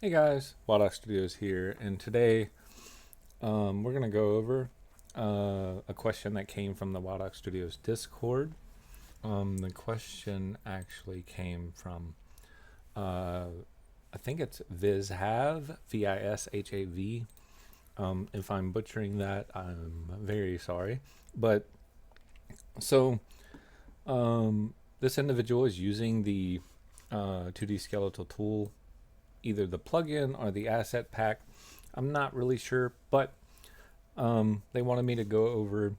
Hey guys, Wild Studios here, and today we're going to go over a question that came from the Wild Studios Discord. The question actually came from, uh, I think it's Vishav, Vishav. If I'm butchering that, I'm very sorry. But so this individual is using the 2D Skeletal tool, either the plugin or the asset pack. I'm not really sure, but they wanted me to go over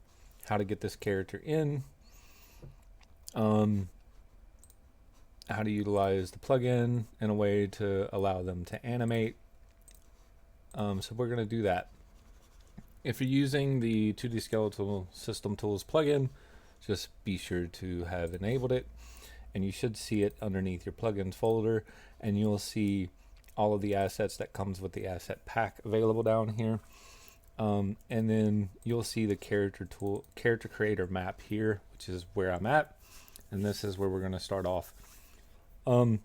how to get this character in, um, how to utilize the plugin in a way to allow them to animate. So we're going to do that. If you're using the 2D Skeletal System Tools plugin, just be sure to have enabled it, and you should see it underneath your plugins folder, and you'll see all of the assets that comes with the asset pack available down here. And then you'll see the character creator map here, which is where I'm at, and this is where we're going to start off. In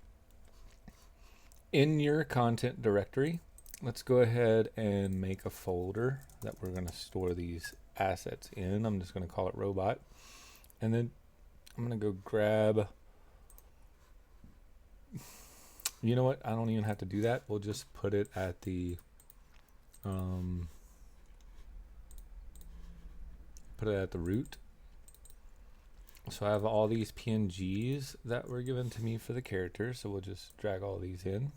your content directory, let's go ahead and make a folder that we're going to store these assets in. I'm just going to call it robot, and then I'm going to go grab, you know what, I don't even have to do that. We'll just put it at the root. So I have all these PNGs that were given to me for the character, so we'll just drag all these in.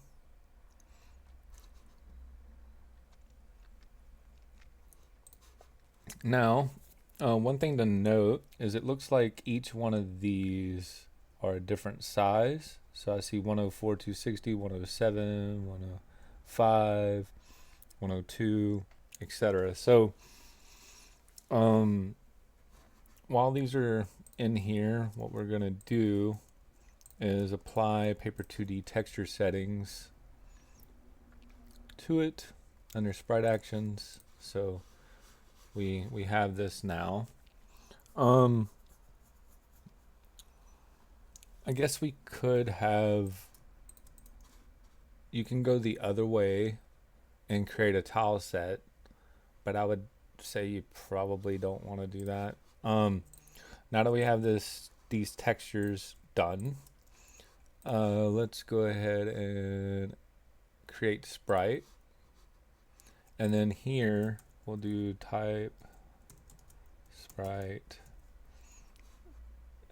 Now, one thing to note is it looks like each one of these are a different size. So I see 104, 260, 107, 105, 102, etc. So while these are in here, what we're going to do is apply Paper 2D texture settings to it under Sprite actions. So we have this now. I guess we could have, you can go the other way and create a tile set, but I would say you probably don't want to do that. Now that we have these textures done, let's go ahead and create Sprite, and then here we'll do type Sprite,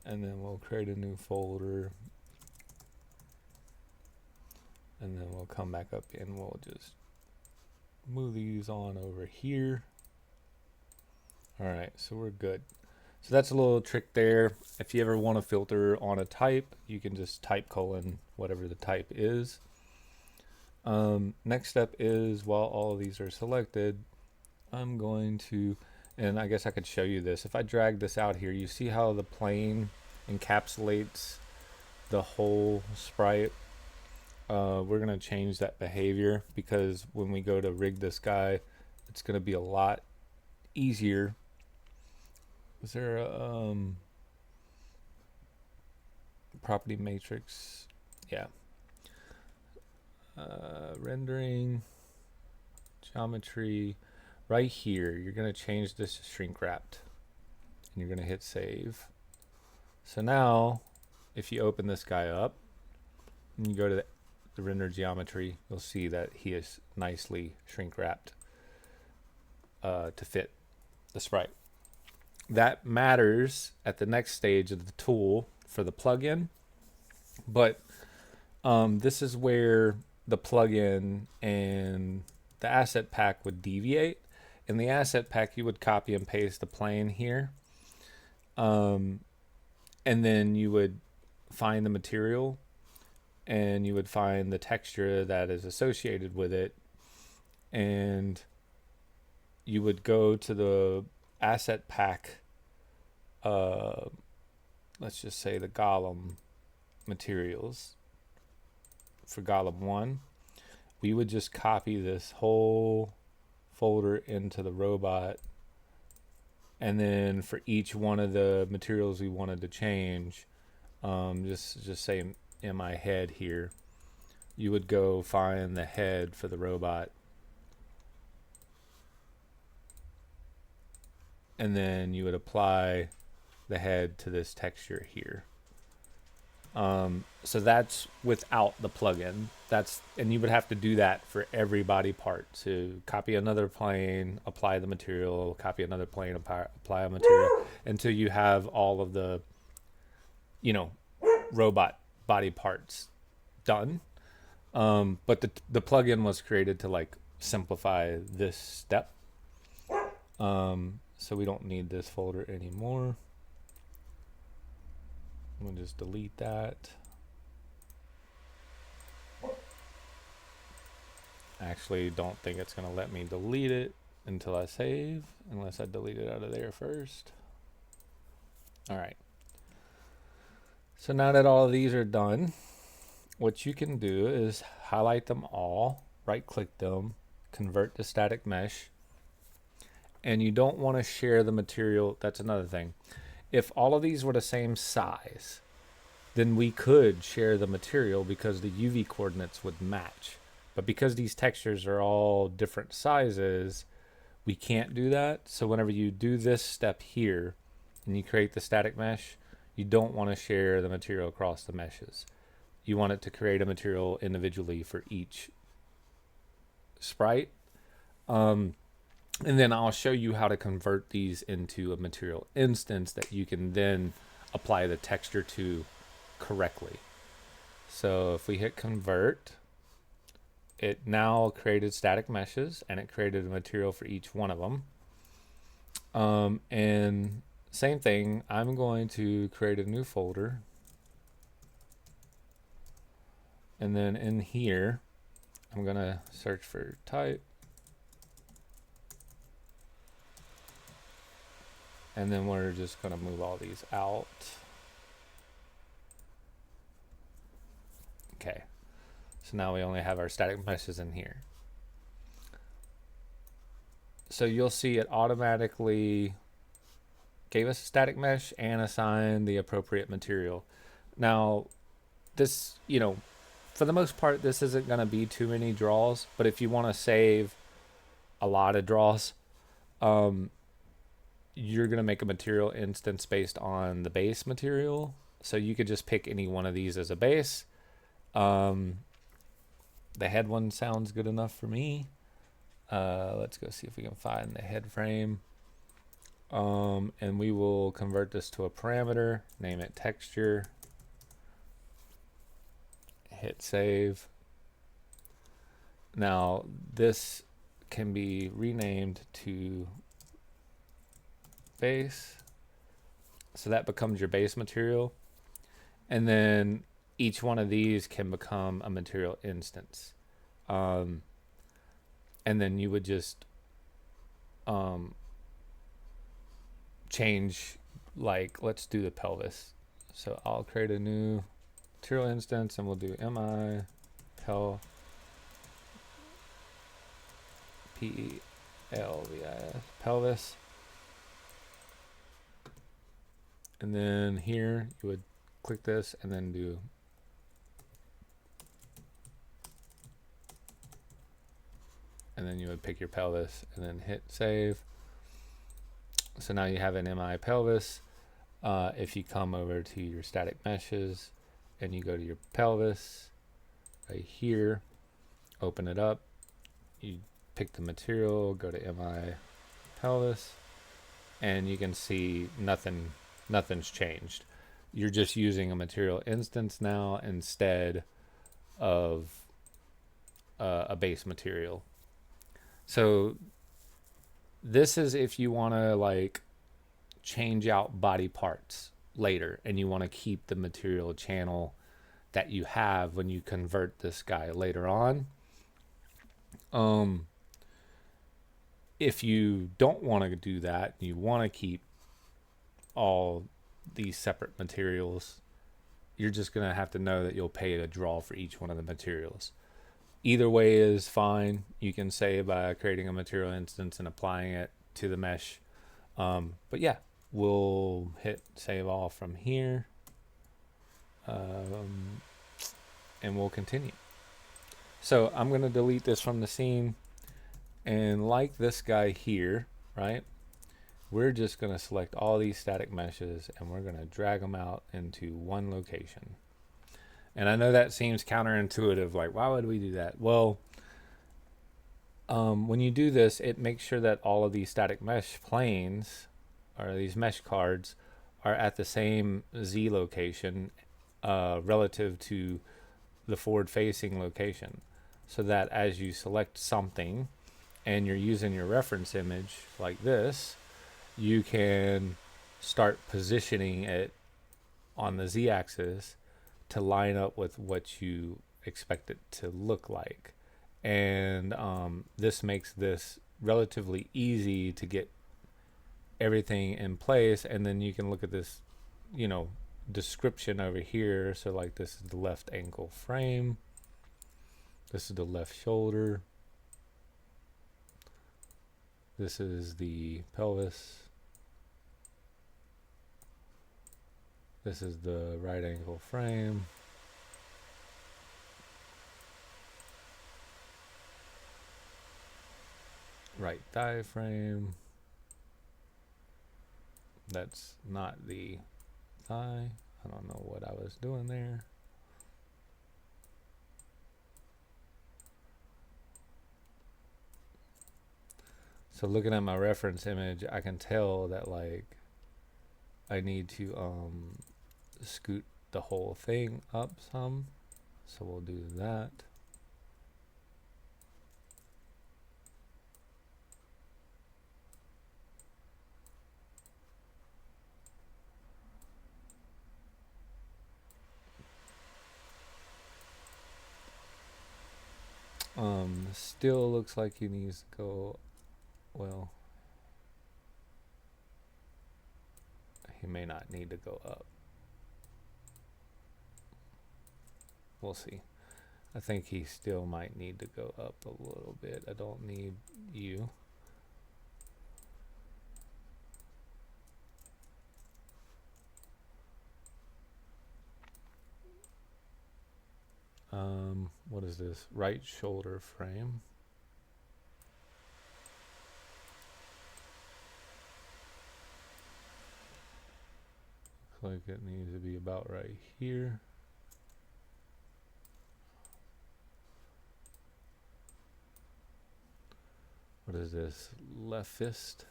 and then we'll create a new folder, and then we'll come back up and we'll just move these on over here. All right, so we're good. So that's a little trick there. If you ever want to filter on a type, you can just type colon whatever the type is. Next step is, while all of these are selected, I'm going to, and I guess I could show you this. If I drag this out here, you see how the plane encapsulates the whole sprite. We're going to change that behavior, because when we go to rig this guy, it's going to be a lot easier. Is there a property matrix? Yeah. Rendering, geometry. Right here, you're going to change this to shrink wrapped, and you're going to hit save. So now, if you open this guy up and you go to the render geometry, you'll see that he is nicely shrink wrapped to fit the sprite. That matters at the next stage of the tool for the plugin, but this is where the plugin and the asset pack would deviate. In the asset pack, you would copy and paste the plane here, and then you would find the material, and you would find the texture that is associated with it, and you would go to the asset pack, let's just say the golem materials for golem 1. We would just copy this whole folder into the robot, and then for each one of the materials we wanted to change, just say in my head here, you would go find the head for the robot, and then you would apply the head to this texture here. So that's without the plugin. And you would have to do that for every body part. So copy another plane, apply the material, copy another plane, apply a material until you have all of the, robot body parts done. But the plugin was created to like simplify this step. So we don't need this folder anymore. We'll just delete that. Actually, don't think it's going to let me delete it until I save, unless I delete it out of there first. All right. So now that all of these are done, what you can do is highlight them all, right-click them, convert to static mesh, and you don't want to share the material. That's another thing. If all of these were the same size, then we could share the material because the UV coordinates would match. But because these textures are all different sizes, we can't do that. So whenever you do this step here and you create the static mesh, you don't want to share the material across the meshes. You want it to create a material individually for each sprite. And then I'll show you how to convert these into a material instance that you can then apply the texture to correctly. So if we hit convert, it now created static meshes and it created a material for each one of them. And same thing, I'm going to create a new folder. And then in here, I'm going to search for type. And then we're just going to move all these out. Okay. So now we only have our static meshes in here. So you'll see it automatically gave us a static mesh and assigned the appropriate material. Now, this, for the most part, this isn't going to be too many draws, but if you want to save a lot of draws, you're going to make a material instance based on the base material. So you could just pick any one of these as a base. The head one sounds good enough for me. Let's go see if we can find the head frame. And we will convert this to a parameter, name it texture, hit save. Now this can be renamed to base, so that becomes your base material, and then each one of these can become a material instance, and then you would just change, like, let's do the pelvis. So I'll create a new material instance and we'll do mi pelvis. And then here you would click this and then do and then you would pick your pelvis and then hit save. So now you have an mi pelvis. If you come over to your static meshes and you go to your pelvis right here, open it up, you pick the material, go to mi pelvis, and you can see nothing's changed. You're just using a material instance now instead of a base material. So this is if you want to like change out body parts later and you want to keep the material channel that you have when you convert this guy later on. If you don't want to do that, you want to keep all these separate materials, you're just going to have to know that you'll pay a draw for each one of the materials. Either way is fine. You can save by creating a material instance and applying it to the mesh. But yeah, we'll hit save all from here. And we'll continue. So I'm going to delete this from the scene, and like this guy here, right? We're just going to select all these static meshes and we're going to drag them out into one location. And I know that seems counterintuitive, like why would we do that? Well, when you do this, it makes sure that all of these static mesh planes or these mesh cards are at the same Z location relative to the forward facing location, so that as you select something and you're using your reference image like this, you can start positioning it on the Z axis to line up with what you expect it to look like. And this makes this relatively easy to get everything in place. And then you can look at this, description over here. So like this is the left ankle frame. This is the left shoulder. This is the pelvis. This is the right ankle frame. Right thigh frame. That's not the thigh. I don't know what I was doing there. So looking at my reference image, I can tell that like I need to scoot the whole thing up some. So we'll do that. Still looks like he needs to go, well, he may not need to go up. We'll see. I think he still might need to go up a little bit. I don't need you. What is this? Right shoulder frame. Looks like it needs to be about right here. What is this? Left fist.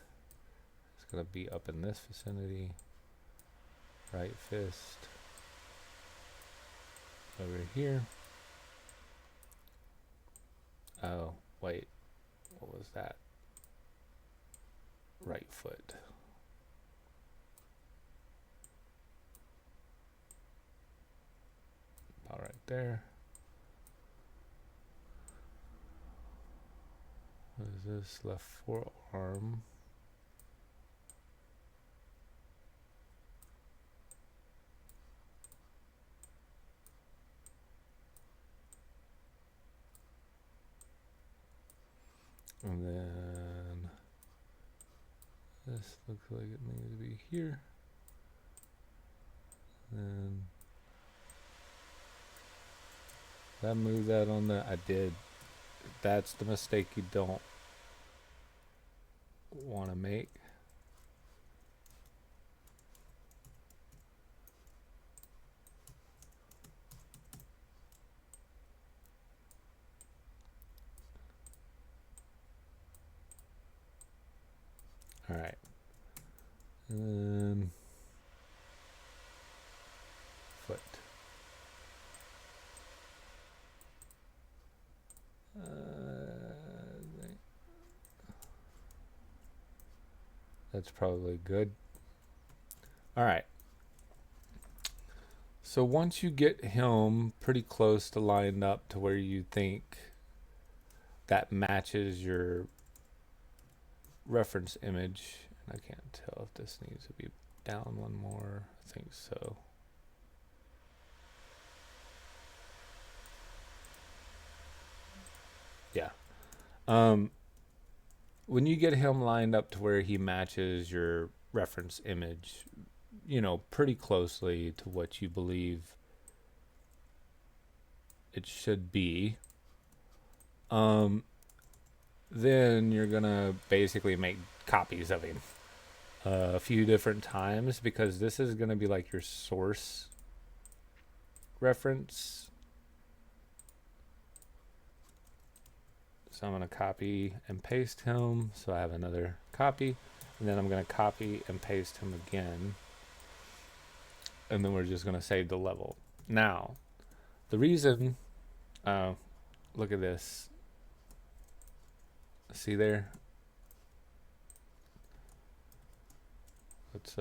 It's going to be up in this vicinity. Right fist. Over here. Oh, wait. What was that? Right foot. About right there. What is this? Left forearm. And then this looks like it needs to be here. And did I move that on there? I did. That's the mistake you don't want to make. All right. And then foot. That's probably good. All right. So once you get him pretty close to lined up to where you think that matches your reference image, and I can't tell if this needs to be down one more. I think so. Yeah. When you get him lined up to where he matches your reference image, pretty closely to what you believe it should be, Then you're gonna basically make copies of him a few different times, because this is gonna be like your source reference. So I'm gonna copy and paste him, so I have another copy, and then I'm gonna copy and paste him again, and then we're just gonna save the level. Now, the reason, look at this. See there? Let's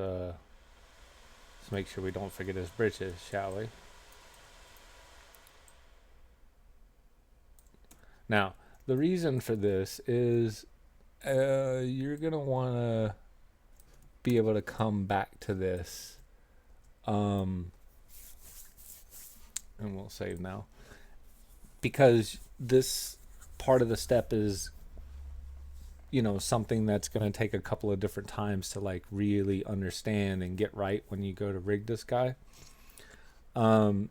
make sure we don't forget his britches, shall we? Now, the reason for this is you're gonna want to be able to come back to this, and we'll save now, because this part of the step is, you know, something that's going to take a couple of different times to like really understand and get right when you go to rig this guy. And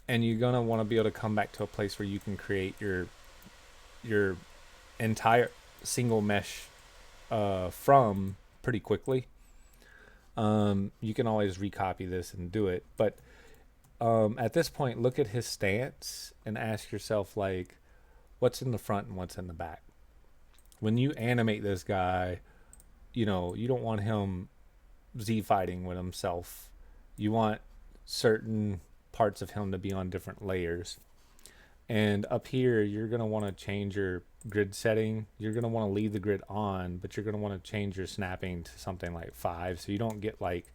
you're going to want to be able to come back to a place where you can create your entire single mesh from pretty quickly. You can always recopy this and do it, but at this point, look at his stance and ask yourself, like, what's in the front and what's in the back. When you animate this guy, you know, you don't want him Z-fighting with himself. You want certain parts of him to be on different layers. And up here, you're going to want to change your grid setting. You're going to want to leave the grid on, but you're going to want to change your snapping to something like 5, so you don't get like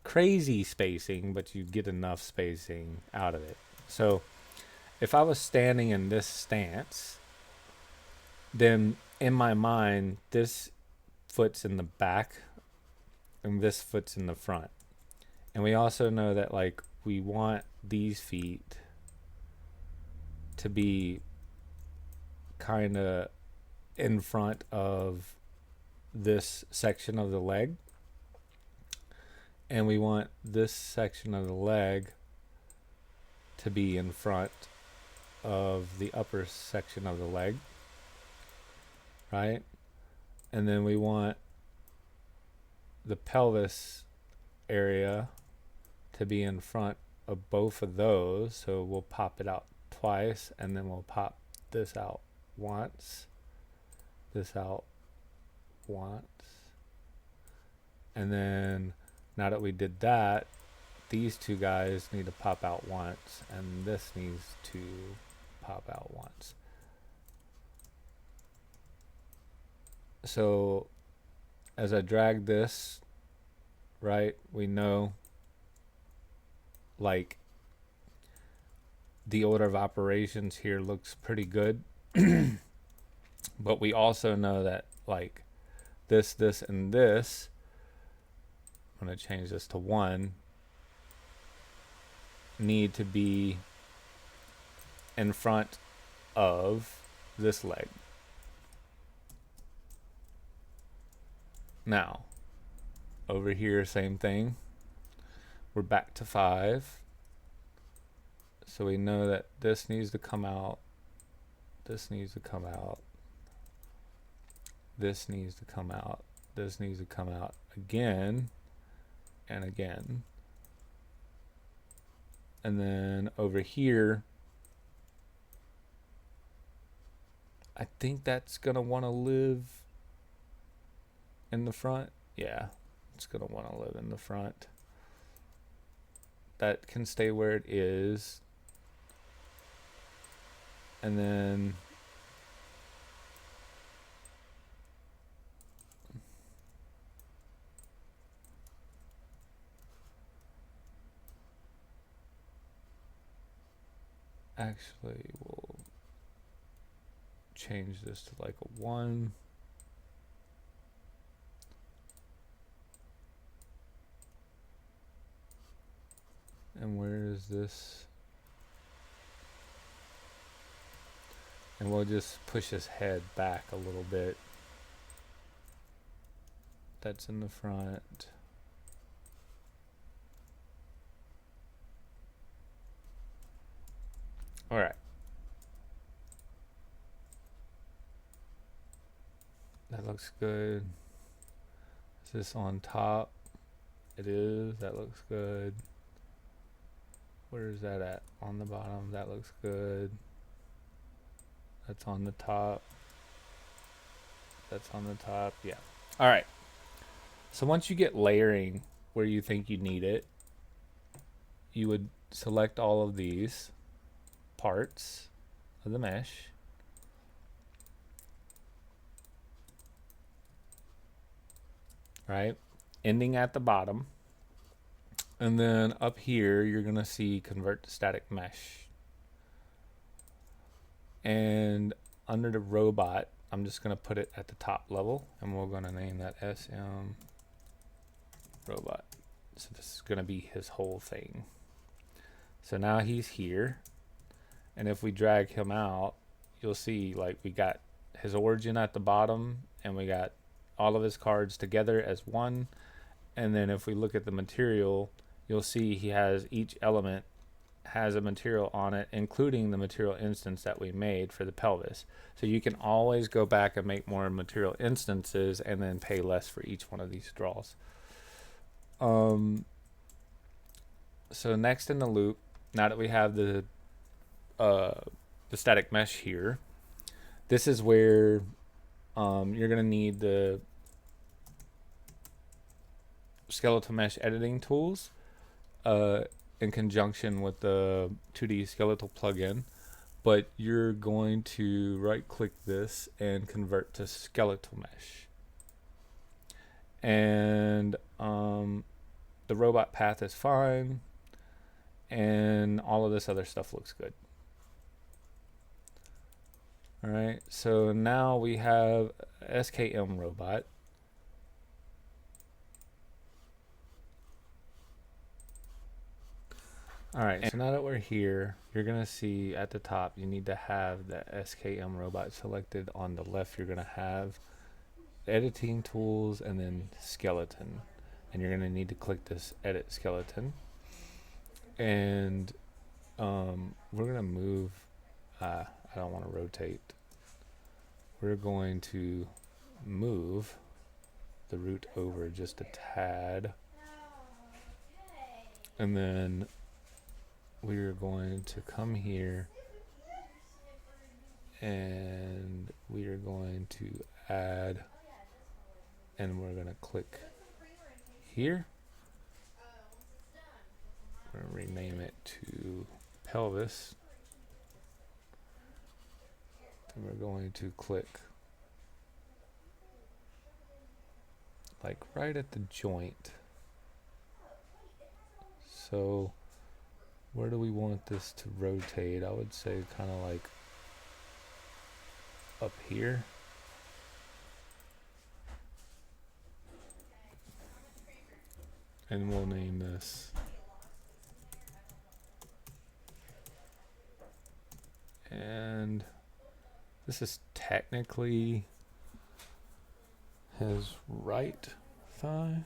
crazy spacing, but you get enough spacing out of it. So if I was standing in this stance, then in my mind, this foot's in the back and this foot's in the front. And we also know that like we want these feet to be kind of in front of this section of the leg. And we want this section of the leg to be in front of the upper section of the leg, right? And then we want the pelvis area to be in front of both of those. So we'll pop it out twice, and then we'll pop this out once, this out once. And then now that we did that, these two guys need to pop out once, and this needs to pop out once. So as I drag this, right, we know like the order of operations here looks pretty good. But we also know that like this, and this, I'm going to change this to 1, need to be in front of this leg. Now, over here, same thing. We're back to 5. So we know that this needs to come out. This needs to come out. This needs to come out. This needs to come out again and again. And then over here, I think that's going to want to live in the front. Yeah, it's going to want to live in the front. That can stay where it is. And then actually we'll change this to like a 1. And where is this? And we'll just push his head back a little bit. That's in the front. All right. That looks good. Is this on top? It is. That looks good. Where is that at? On the bottom. That looks good. That's on the top. That's on the top. Yeah. All right. So once you get layering where you think you need it, you would select all of these parts of the mesh. Right? Ending at the bottom. And then up here, you're going to see convert to static mesh. And under the robot, I'm just going to put it at the top level, and we're going to name that SM robot. So this is going to be his whole thing. So now he's here, and if we drag him out, you'll see like we got his origin at the bottom, and we got all of his cards together as one. And then if we look at the material, you'll see he has each element has a material on it, including the material instance that we made for the pelvis. So you can always go back and make more material instances and then pay less for each one of these draws. So next in the loop, now that we have the static mesh here, this is where you're going to need the skeletal mesh editing tools in conjunction with the 2D skeletal plugin, but you're going to right click this and convert to skeletal mesh. And the robot path is fine, and all of this other stuff looks good. All right, so now we have SKM robot. All right, so now that we're here, you're gonna see at the top, you need to have the SKM robot selected. On the left, you're gonna have editing tools and then skeleton. And you're gonna need to click this edit skeleton. And we're gonna move, I don't wanna rotate. We're going to move the root over just a tad. And then we are going to come here and we are going to add, and we're going to click here. We're going to rename it to pelvis. And we're going to click like right at the joint. So where do we want this to rotate? I would say kind of like up here. And we'll name this and this is technically his right thigh,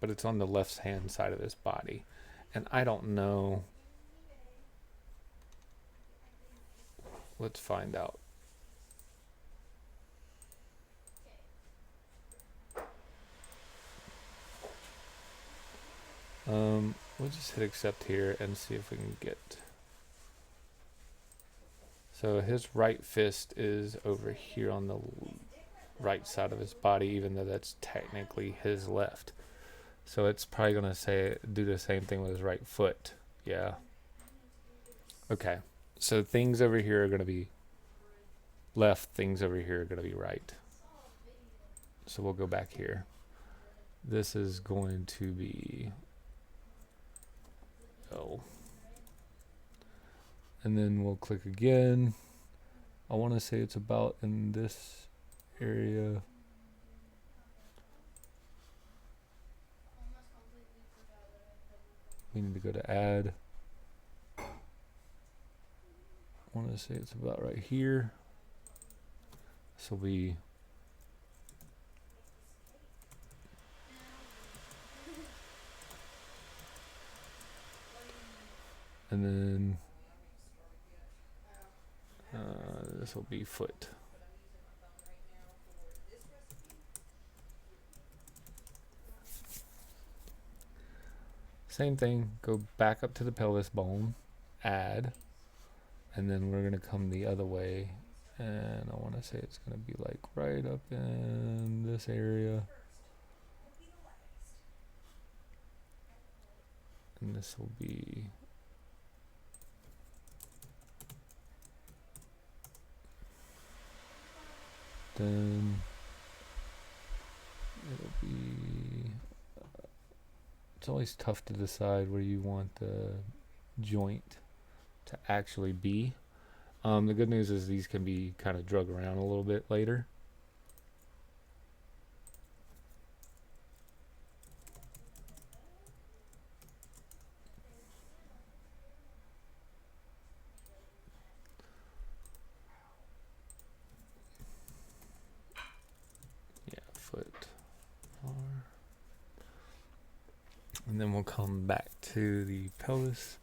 but it's on the left hand side of his body. And I don't know. Let's find out. We'll just hit accept here and see if we can get. So his right fist is over here on the right side of his body, even though that's technically his left. So it's probably going to do the same thing with his right foot. Yeah. Okay. So things over here are going to be left. Things over here are going to be right. So we'll go back here. This is going to be O. And then we'll click again. I want to say it's about in this area. We need to go to add. I want to say it's about right here. This will be and then this will be foot. Same thing, go back up to the pelvis bone, add, and then we're gonna come the other way, and I wanna say it's gonna be like right up in this area. And this will be then it'll be it's always tough to decide where you want the joint to actually be. The good news is these can be kind of drug around a little bit later. Yeah, foot R. And then we'll come back to the pelvis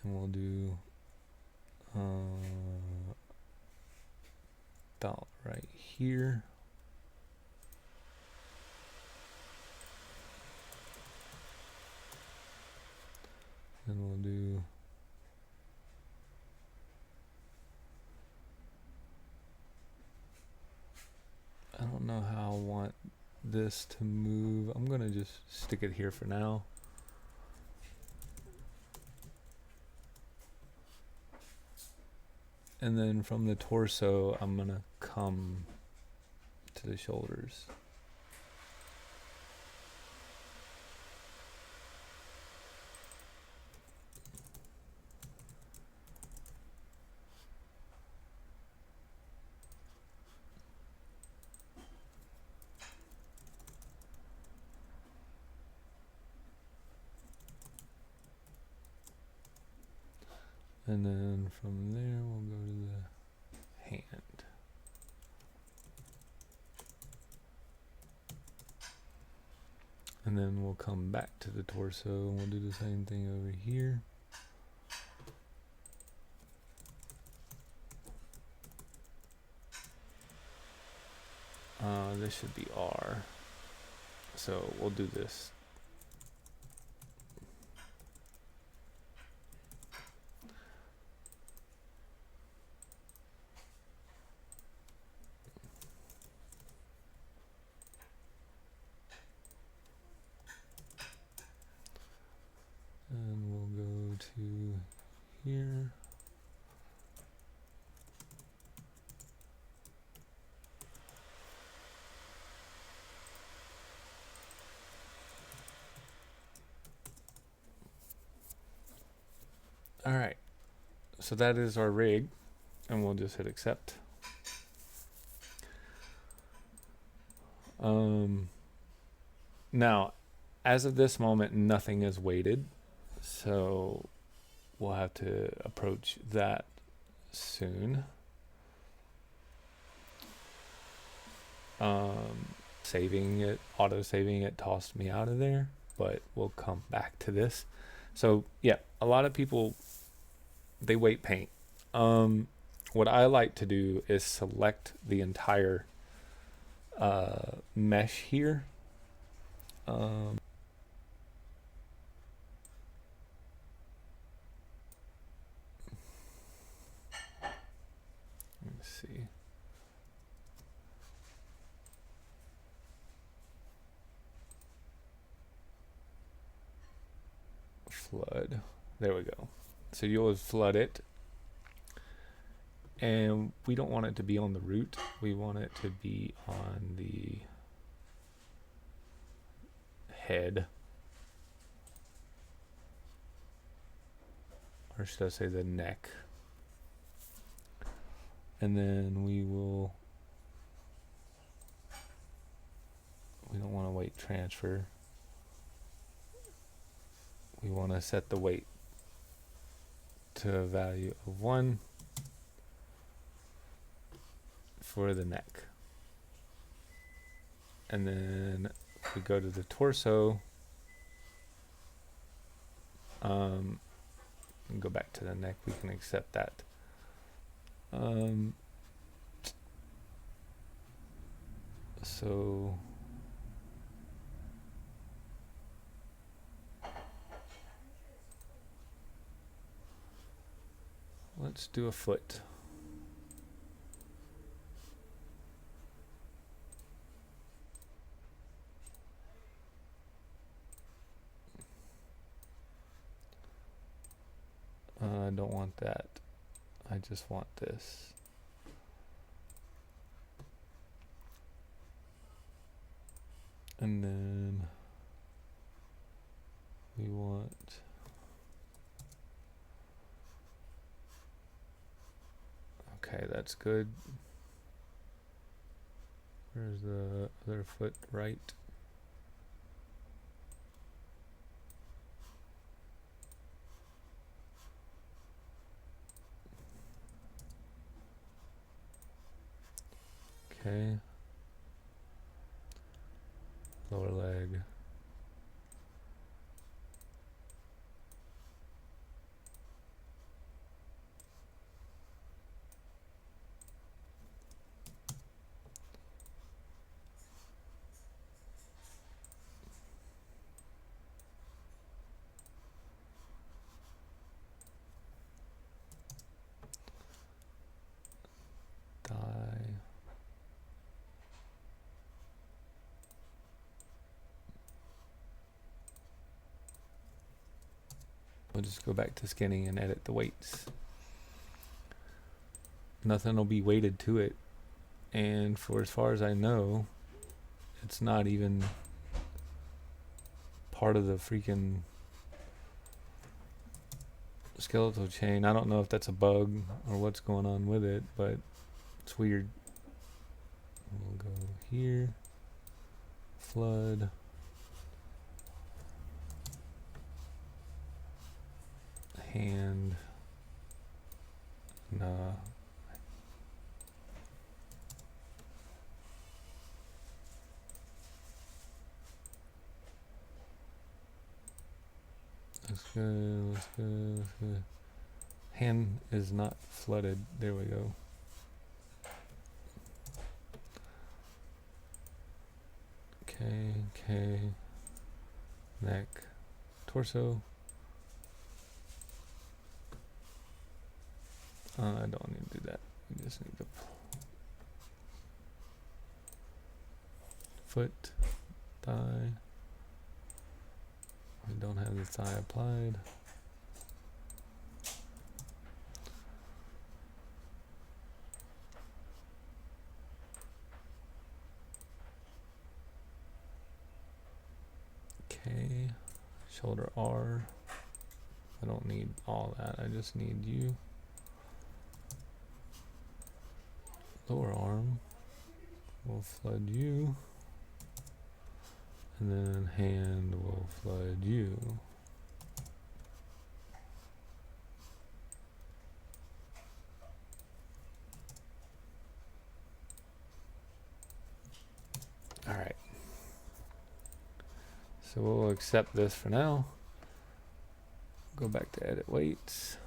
and we'll do about right here. And we'll do I don't know how I want this to move. I'm gonna just stick it here for now. And then from the torso, I'm gonna come to the shoulders. And then from there, we'll go to the hand. And then we'll come back to the torso and we'll do the same thing over here. This should be R. So we'll do this. And we'll go to here. All right, so that is our rig, and we'll just hit accept. Now, as of this moment, nothing is weighted, so we'll have to approach that soon. Saving it, auto-saving it tossed me out of there, but we'll come back to this. So yeah, a lot of people, they weight paint. What I like to do is select the entire mesh here. Let's see. Flood. There we go. So you'll flood it. And we don't want it to be on the root. We want it to be on the head. Or should I say the neck. And then we don't want to weight transfer. We want to set the weight to a value of 1 for the neck. And then if we go to the torso, and go back to the neck, we can accept that. So Let's do a foot. I don't want that. I just want this. And then we want okay, that's good. Where's the other foot? Right. Okay. Lower leg. Thigh. We'll just go back to skinning and edit the weights. Nothing will be weighted to it. And for as far as I know, it's not even part of the freaking skeletal chain. I don't know if that's a bug or what's going on with it, but it's weird. We'll go here. Flood. Hand. Nah. That's good, that's good, that's good. Hand is not flooded. There we go. Okay. Neck. Torso. I don't need to do that. We just need to foot, thigh. We don't have the thigh applied. Okay, shoulder R. I don't need all that. I just need you. Lower arm. We'll flood you. And then hand will flood you. All right. So we'll accept this for now. Go back to edit weights.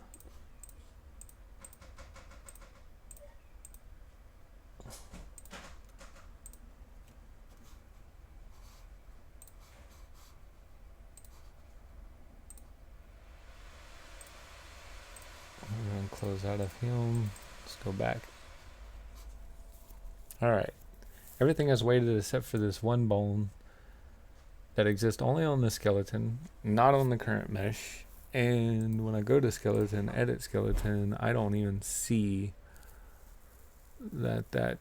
I'm going to close out of him. Let's go back. All right. Everything is weighted except for this one bone that exists only on the skeleton, not on the current mesh. And when I go to skeleton, edit skeleton, I don't even see that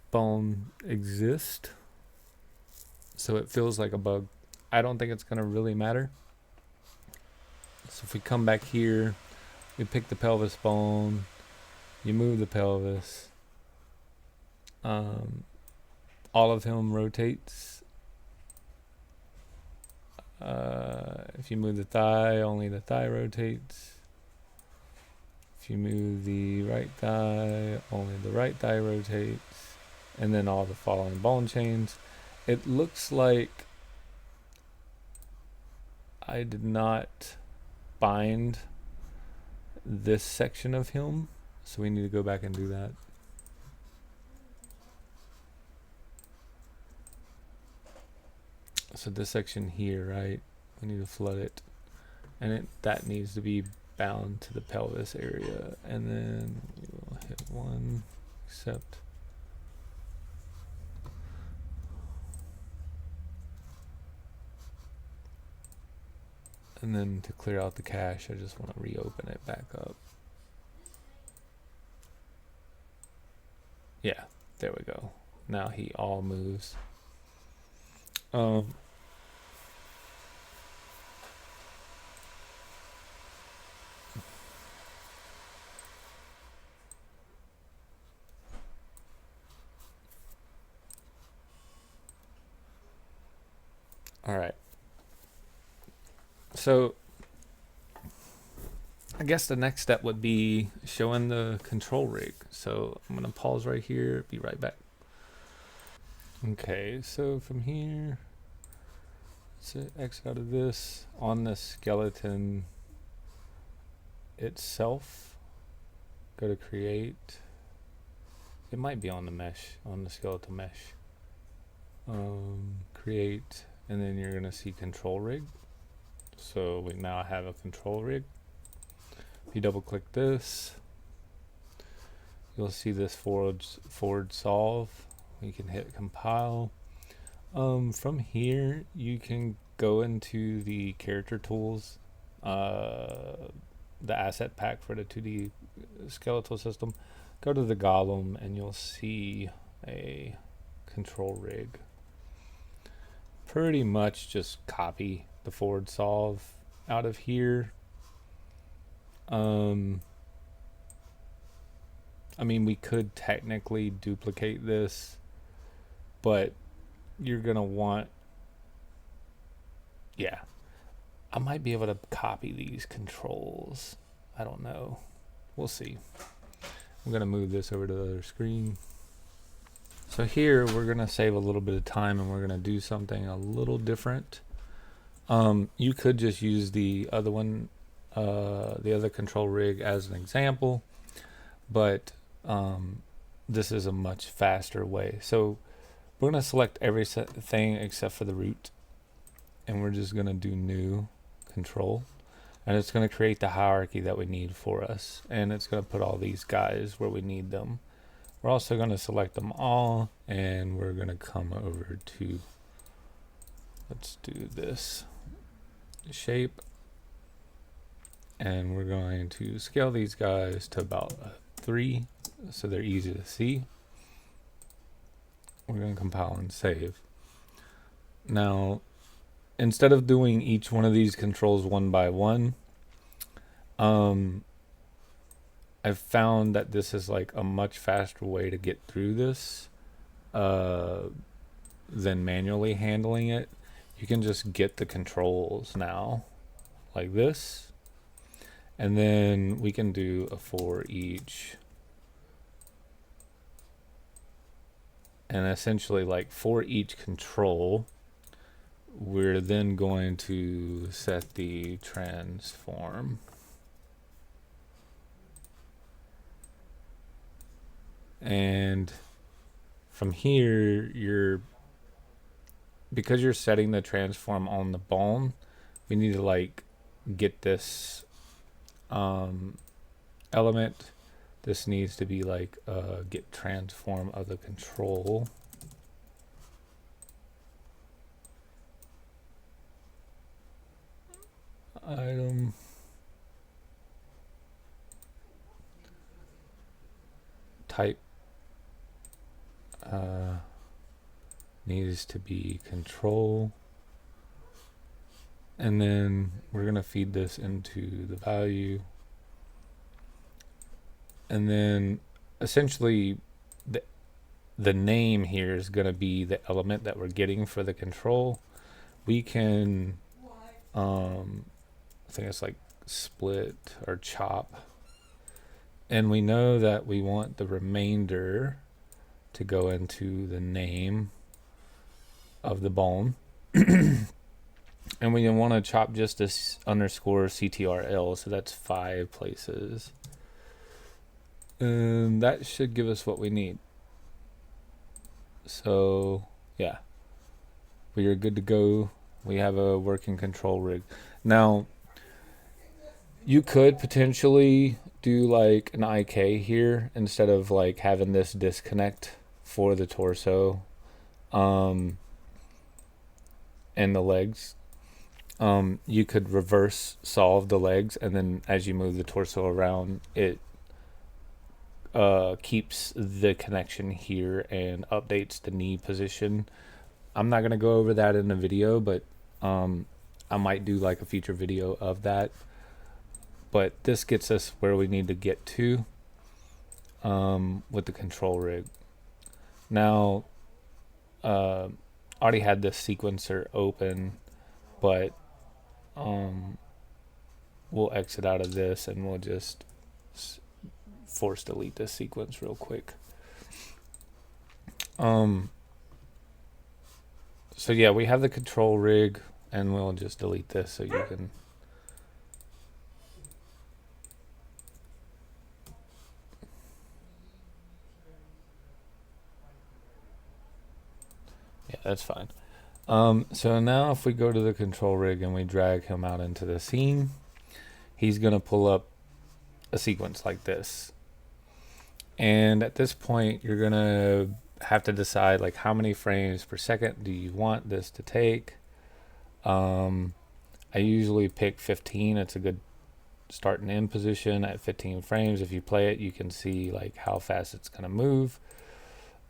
bone exists. So it feels like a bug. I don't think it's going to really matter. So if we come back here, we pick the pelvis bone, you move the pelvis, all of him rotates. If you move the thigh, only the thigh rotates. If you move the right thigh, only the right thigh rotates. And then all the following bone chains. It looks like I did not bind this section of him, so we need to go back and do that. So this section here, right? We need to flood it, and that needs to be bound to the pelvis area, and then we'll hit 1, accept. And then to clear out the cache, I just want to reopen it back up. Yeah, there we go. Now he all moves. All right. So I guess the next step would be showing the control rig. So I'm going to pause right here, be right back. Okay, so from here, let's exit out of this. On the skeleton itself, go to create. It might be on the mesh, on the skeletal mesh. Create, and then you're going to see control rig. So we now have a control rig. If you double click this, you'll see this forward solve. We can hit compile. From here, you can go into the character tools, the asset pack for the 2D skeletal system. Go to the golem and you'll see a control rig. Pretty much just copy the forward solve out of here. I mean, we could technically duplicate this, but you're gonna want, yeah, I might be able to copy these controls. I don't know. We'll see. I'm gonna move this over to the other screen. So here we're gonna save a little bit of time and we're gonna do something a little different. You could just use the other one, the other control rig as an example, but this is a much faster way. So we're going to select everything except for the root, and we're just going to do new control, and it's going to create the hierarchy that we need for us, and it's going to put all these guys where we need them. We're also going to select them all, and we're going to come over to, let's do this shape, and we're going to scale these guys to about 3 so they're easy to see. We're going to compile and save. Now, instead of doing each one of these controls one by one, I've found that this is like a much faster way to get through this than manually handling it. You can just get the controls now like this, and then we can do a for each. And essentially, like for each control, we're then going to set the transform. And from here, because you're setting the transform on the bone, we need to like get this element. This needs to be like get transform of the control. Item. Type needs to be control. And then we're going to feed this into the value. And then essentially the name here is going to be the element that we're getting for the control. We can, I think it's like split or chop. And we know that we want the remainder to go into the name of the bone. And we want to chop just this underscore CTRL, so that's 5 places. And that should give us what we need. So yeah, we are good to go. We have a working control rig. Now, You could potentially do like an IK here instead of like having this disconnect for the torso um, and the legs. You could reverse solve the legs, and then as you move the torso around, it keeps the connection here and updates the knee position. I'm not going to go over that in the video, but I might do like a future video of that. But this gets us where we need to get to with the control rig. Now, already had this sequencer open, but we'll exit out of this and we'll just force delete this sequence real quick. So yeah, we have the control rig, and we'll just delete this so you can. Yeah, that's fine. So now if we go to the control rig and we drag him out into the scene, he's going to pull up a sequence like this. And at this point, you're going to have to decide like how many frames per second do you want this to take. I usually pick 15. It's a good start and end position at 15 frames. If you play it, you can see like how fast it's going to move.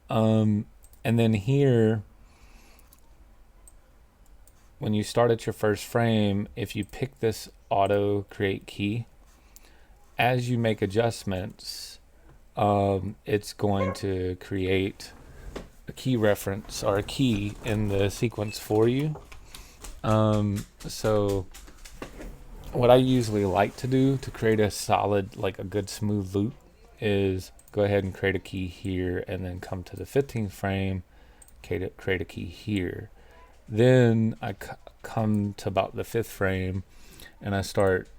And then here, when you start at your first frame, if you pick this auto create key, as you make adjustments, it's going to create a key reference or a key in the sequence for you. So what I usually like to do to create a solid, like a good smooth loop, is go ahead and create a key here and then come to the 15th frame, create a key here. Then I come to about the 5th frame and I start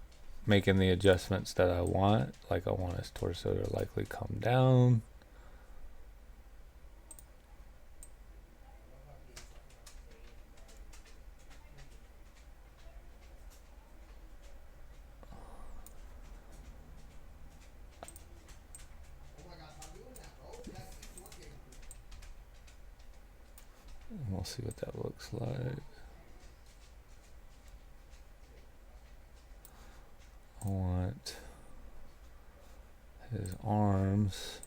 making the adjustments that I want. Like I want his torso to likely come down. And we'll see what that looks like. I want his arms.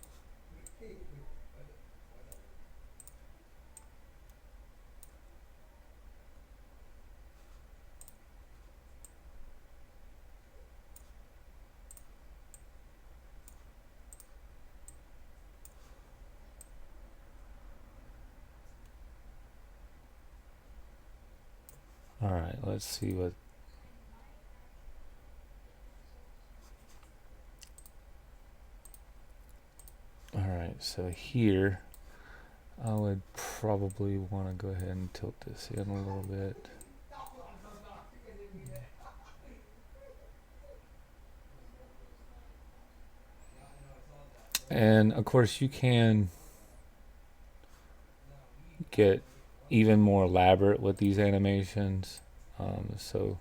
All right, let's see what. All right, so here I would probably want to go ahead and tilt this in a little bit. And of course you can get even more elaborate with these animations. So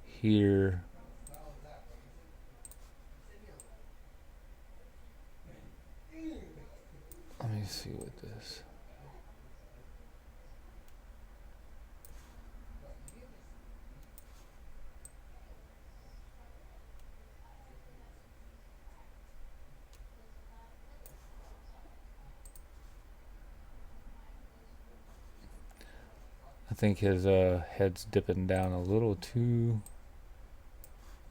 here, let me see what this. I think his head's dipping down a little too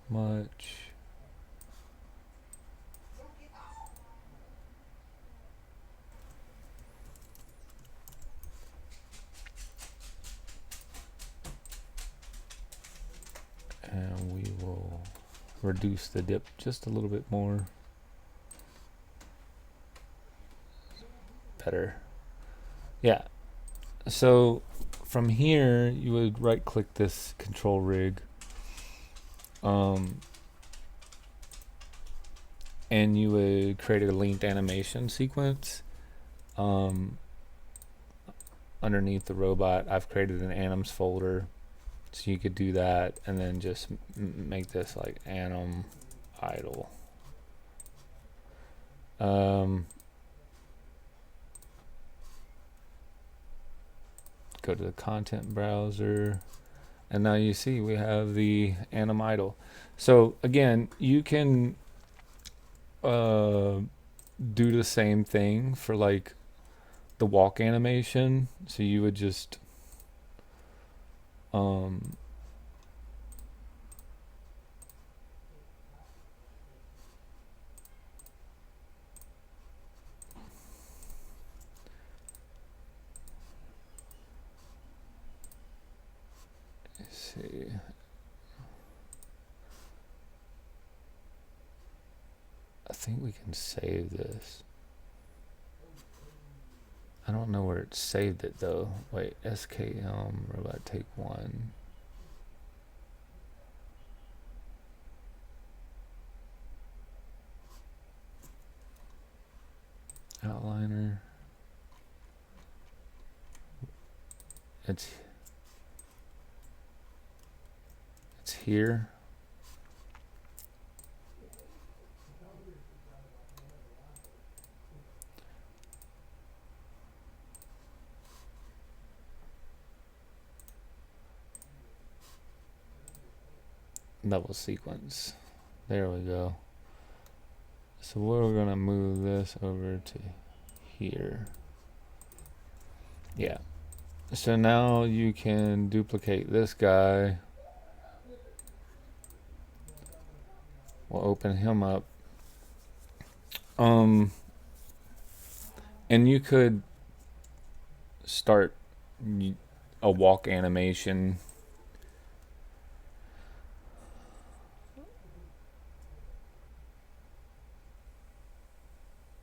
much. And we will reduce the dip just a little bit more. Better. Yeah. So from here, you would right click this control rig. And you would create a linked animation sequence. Underneath the robot, I've created an anims folder. So you could do that and then just make this like anim idle. Go to the content browser, and now you see we have the anim idle. So again, you can do the same thing for like the walk animation. So you would just see. I think we can save this. I don't know where it saved it though. Wait, SKM robot take one. Outliner. It's here. Double sequence. There we go. So we're gonna move this over to here. Yeah. So now you can duplicate this guy. We'll open him up. And you could start a walk animation.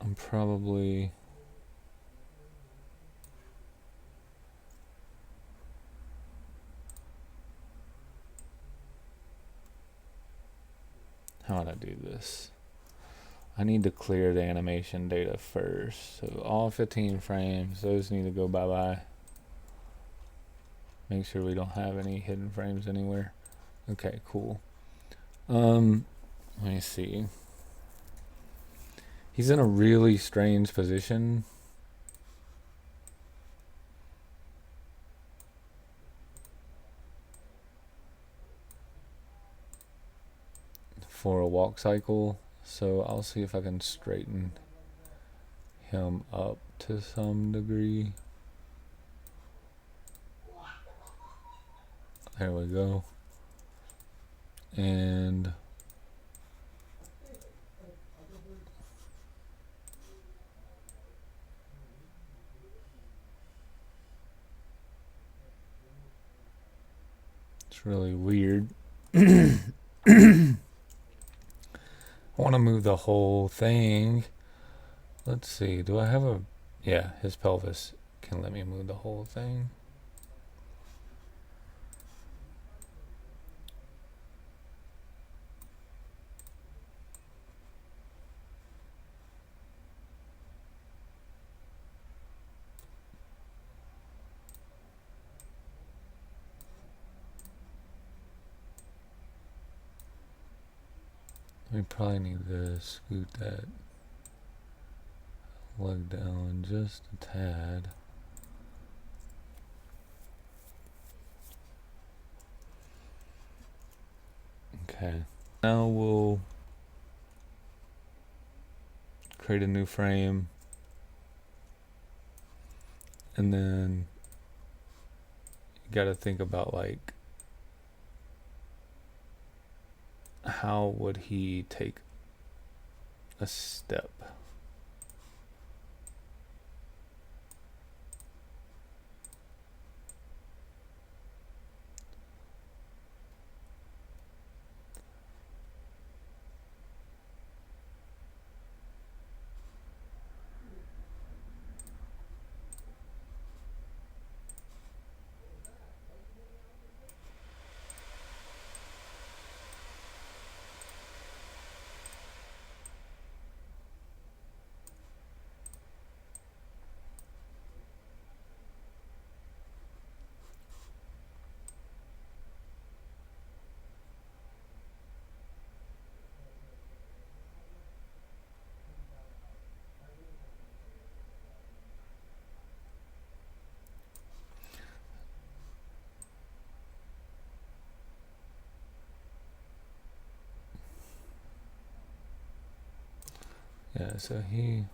I'm probably how would I do this? I need to clear the animation data first. So all 15 frames, those need to go bye-bye. Make sure we don't have any hidden frames anywhere. Okay, cool. Let me see. He's in a really strange position. For a walk cycle. So I'll see if I can straighten him up to some degree. There we go. And it's really weird. I want to move the whole thing. Let's see. Do I have a... Yeah, his pelvis can let me move the whole thing. We probably need to scoot that leg down just a tad. Okay. Now we'll create a new frame. And then you got to think about like how would he take a step? Yeah, so he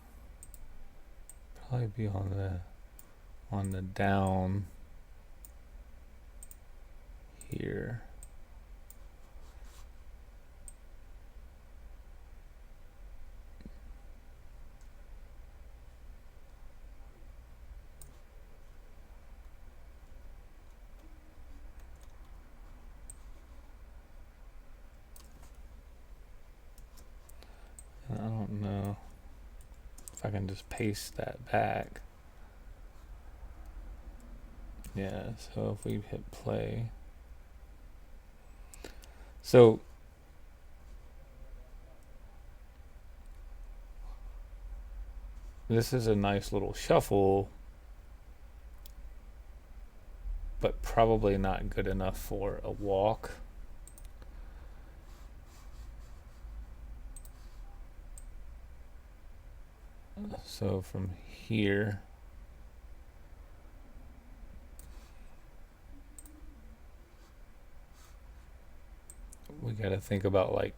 probably be on the down here. I don't know if I can just paste that back. Yeah, so if we hit play. So this is a nice little shuffle, but probably not good enough for a walk. So from here, we got to think about, like,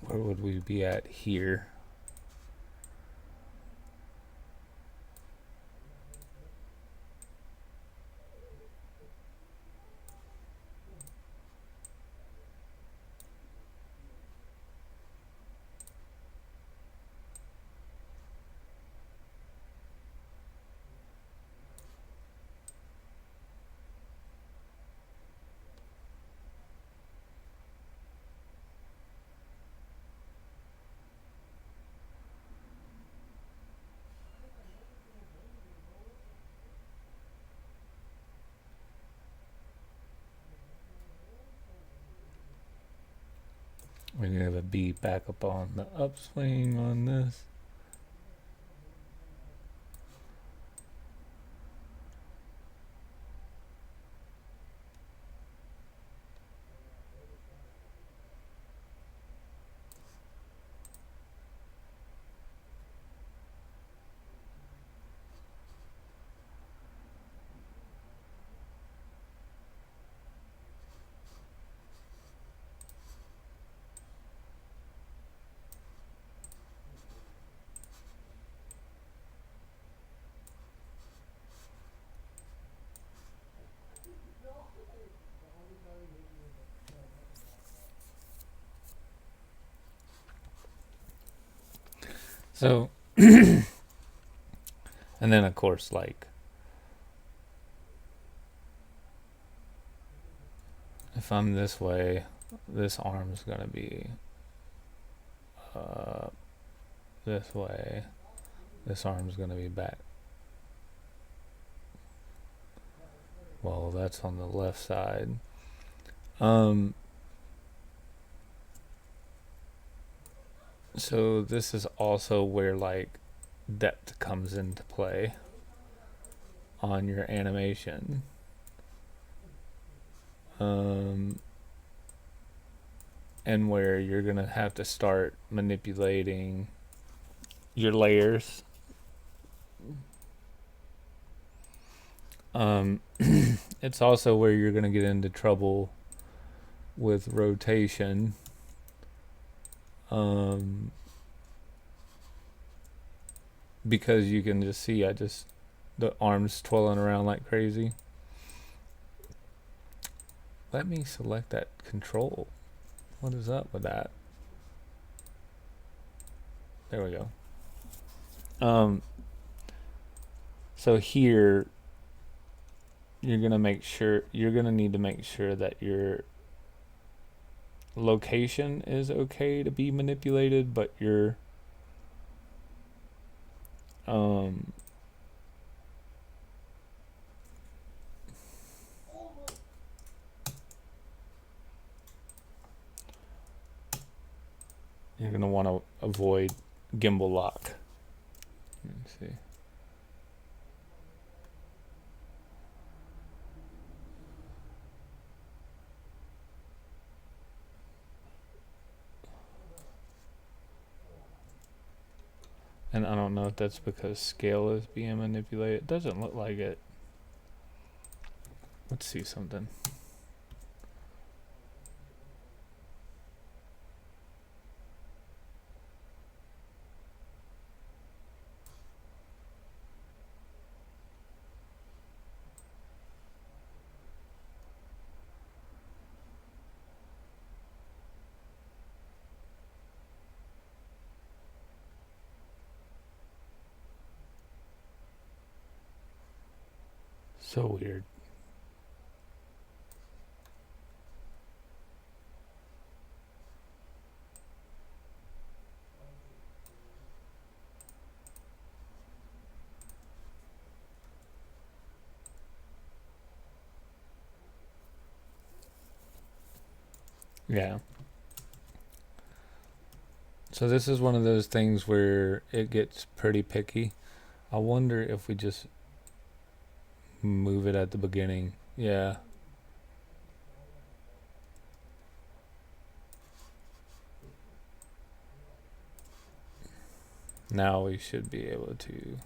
where would we be at here? We're going to have a B back up on the upswing on this. So, and then of course, like, if I'm this way, this arm's gonna be this way. This arm's gonna be back. Well, that's on the left side. So this is also where, like, depth comes into play on your animation. And where you're gonna have to start manipulating your layers. It's also where you're gonna get into trouble with rotation. Because you can just see the arms twirling around like crazy. Let me select that control. What is up with that? There we go. So here, you're gonna need to make sure that your location is okay to be manipulated, but your you're gonna want to avoid gimbal lock. Let me see. And I don't know if that's because scale is being manipulated. It doesn't look like it. Let's see something. So weird. Yeah. So this is one of those things where it gets pretty picky. I wonder if we just move it at the beginning. Yeah. Now we should be able to.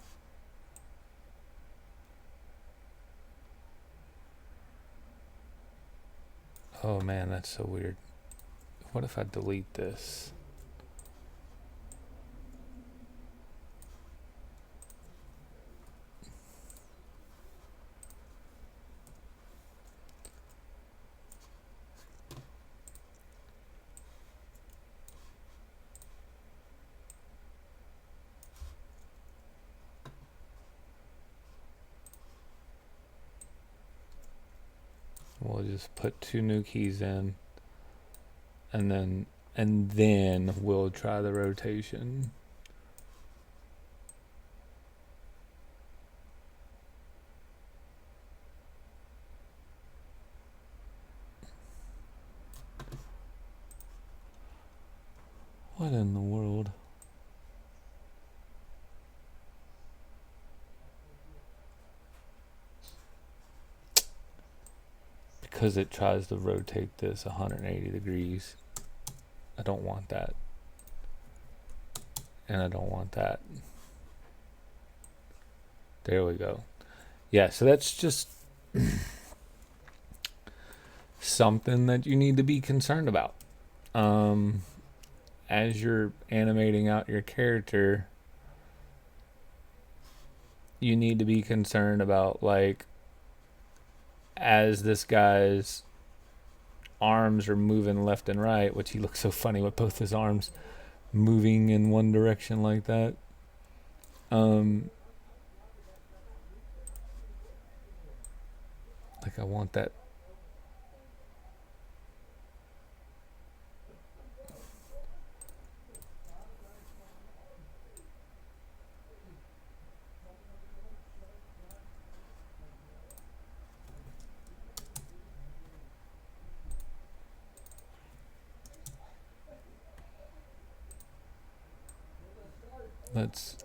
Oh man, that's so weird. What if I delete this? We'll just put 2 new keys in, and then we'll try the rotation. What in the world? Because it tries to rotate this 180 degrees. I don't want that. And I don't want that. There we go. Yeah, so that's just something that you need to be concerned about. As you're animating out your character, you need to be concerned about, like, as this guy's arms are moving left and right, which he looks so funny with both his arms moving in one direction like that. Like, I want that.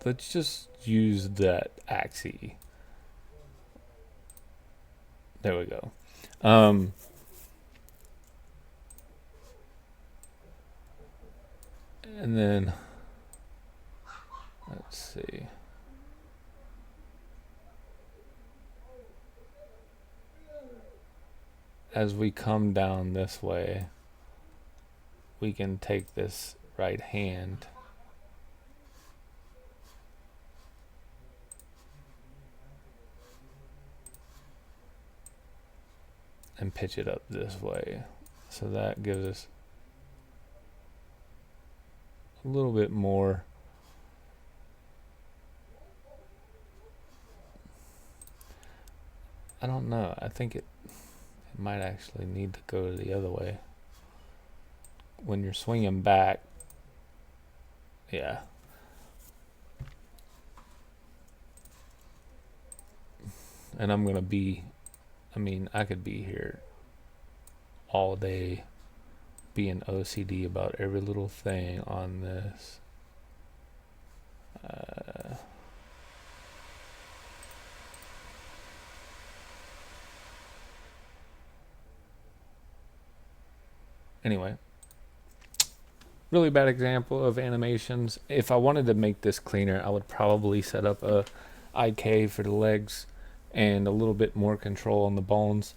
Let's just use that axis. There we go. And then let's see. As we come down this way, we can take this right hand and pitch it up this way. So that gives us a little bit more. I don't know. I think it might actually need to go the other way. When you're swinging back, yeah. And I'm going to be, I could be here all day being OCD about every little thing on this. Anyway, really bad example of animations. If I wanted to make this cleaner, I would probably set up a IK for the legs and a little bit more control on the bones,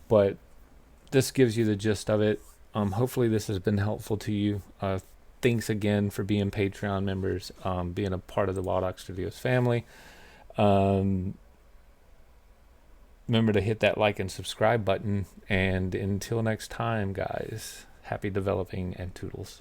but this gives you the gist of it. Hopefully this has been helpful to you. Thanks again for being Patreon members, being a part of the Wild Ox Studios family. Remember to hit that like and subscribe button, and until next time, guys, happy developing and toodles.